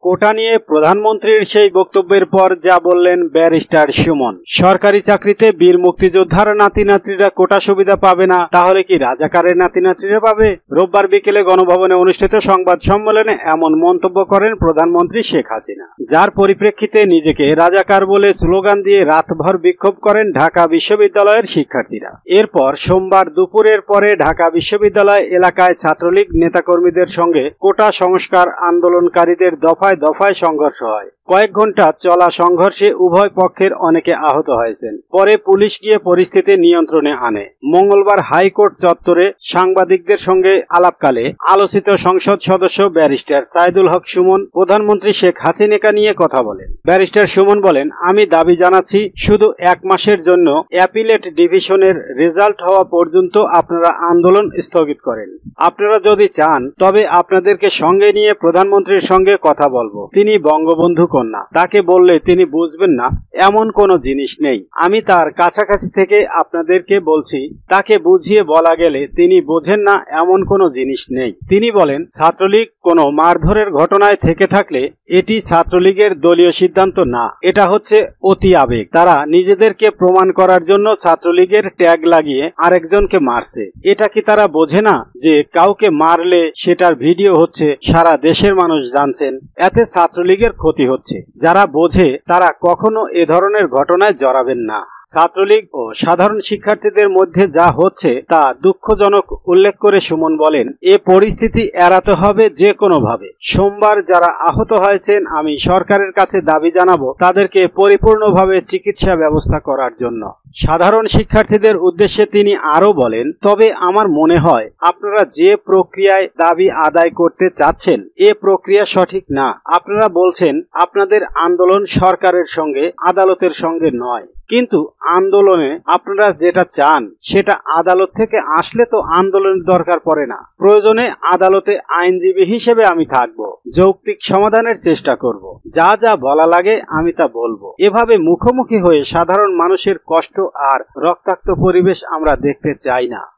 কোটা নিয়ে প্রধানমন্ত্রীর সেই বক্তব্যের পর যা বললেন ব্যারিস্টার সুমন। সরকারি চাকরিতে বীর মুক্তিযোদ্ধার নাতি নাতনিরা কোটা সুবিধা পাবে না, তাহলে কি রাজাকারের নাতি নাতনিরা পাবে? রোববার বিকেলে গণভবনে অনুষ্ঠিত সংবাদ সম্মেলনে এমন মন্তব্য করেন প্রধানমন্ত্রী শেখ হাসিনা, যার পরিপ্রেক্ষিতে নিজেকে রাজাকার বলে স্লোগান দিয়ে রাতভর বিক্ষোভ করেন ঢাকা বিশ্ববিদ্যালয়ের শিক্ষার্থীরা। এরপর সোমবার দুপুরের পরে ঢাকা বিশ্ববিদ্যালয় এলাকায় ছাত্রলীগ নেতাকর্মীদের সঙ্গে কোটা সংস্কার আন্দোলনকারীদের দফায় দফায় সংঘর্ষ হয়। কয়েক ঘন্টা চলা সংঘর্ষে উভয় পক্ষের অনেকে আহত হয়েছেন। পরে পুলিশ গিয়ে পরিস্থিতি নিয়ন্ত্রণে আনে। মঙ্গলবার হাইকোর্ট চত্বরে সাংবাদিকদের সঙ্গে আলাপকালে আলোচিত সংসদ সদস্য ব্যারিস্টার সাইদুল হক সুমন প্রধানমন্ত্রী শেখ হাসিনাকে নিয়ে কথা বলেন। ব্যারিস্টার সুমন বলেন, আমি দাবি জানাচ্ছি শুধু 1 মাসের জন্য অ্যাপিলেট ডিভিশনের রেজাল্ট হওয়া পর্যন্ত আপনারা আন্দোলন স্থগিত করেন। আপনারা যদি চান তবে আপনাদেরকে সঙ্গে নিয়ে প্রধানমন্ত্রীর সঙ্গে কথা বলবো। তিনি বঙ্গবন্ধু কন্যা, তাকে বললে তিনি বুঝবেন না এমন কোনো জিনিস নেই। আমি তার কাছাকাছি থেকে আপনাদেরকে বলছি, তাকে বুঝিয়ে বলা গেলে তিনি বোঝেন না এমন কোনো জিনিস নেই। তিনি বলেন, ছাত্রলীগ কোনো মারধরের ঘটনায় থেকে থাকলে এটি ছাত্রলীগের দলীয় সিদ্ধান্ত না, এটা হচ্ছে অতি আবেগ। তারা নিজেদেরকে প্রমাণ করার জন্য ছাত্রলীগের ট্যাগ লাগিয়ে আরেকজনকে মারছে। এটা কি তারা বোঝে না যে কাউকে মারলে সেটার ভিডিও হচ্ছে, সারা দেশের মানুষ জানছেন, এতে ছাত্রলীগের ক্ষতি হচ্ছে? যারা বোঝে তারা কখনো এ ধরনের ঘটনায় জড়াবেন না। ছাত্রলীগ ও সাধারণ শিক্ষার্থীদের মধ্যে যা হচ্ছে তা দুঃখজনক উল্লেখ করে সুমন বলেন, এ পরিস্থিতি এড়াতে হবে যে কোনোভাবে। সোমবার যারা আহত হয়েছেন আমি সরকারের কাছে দাবি জানাবো তাদেরকে পরিপূর্ণভাবে চিকিৎসা ব্যবস্থা করার জন্য। সাধারণ শিক্ষার্থীদের উদ্দেশ্যে তিনি আরো বলেন, তবে আমার মনে হয় আপনারা যে প্রক্রিয়ায় দাবি আদায় করতে চাচ্ছেন এ প্রক্রিয়া সঠিক না। আপনারা বলছেন আপনাদের আন্দোলন সরকারের সঙ্গে আদালতের সঙ্গে নয়, কিন্তু আন্দোলনে আপনারা যেটা চান সেটা আদালত থেকে আসলে তো আন্দোলনের দরকার পড়ে না। প্রয়োজনে আদালতে আইনজীবী হিসেবে আমি থাকব, যৌক্তিক সমাধানের চেষ্টা করব, যা যা বলা লাগে আমি তা বলবো। এভাবে মুখোমুখি হয়ে সাধারণ মানুষের কষ্ট আর রক্তাক্ত পরিবেশ আমরা দেখতে চাই না।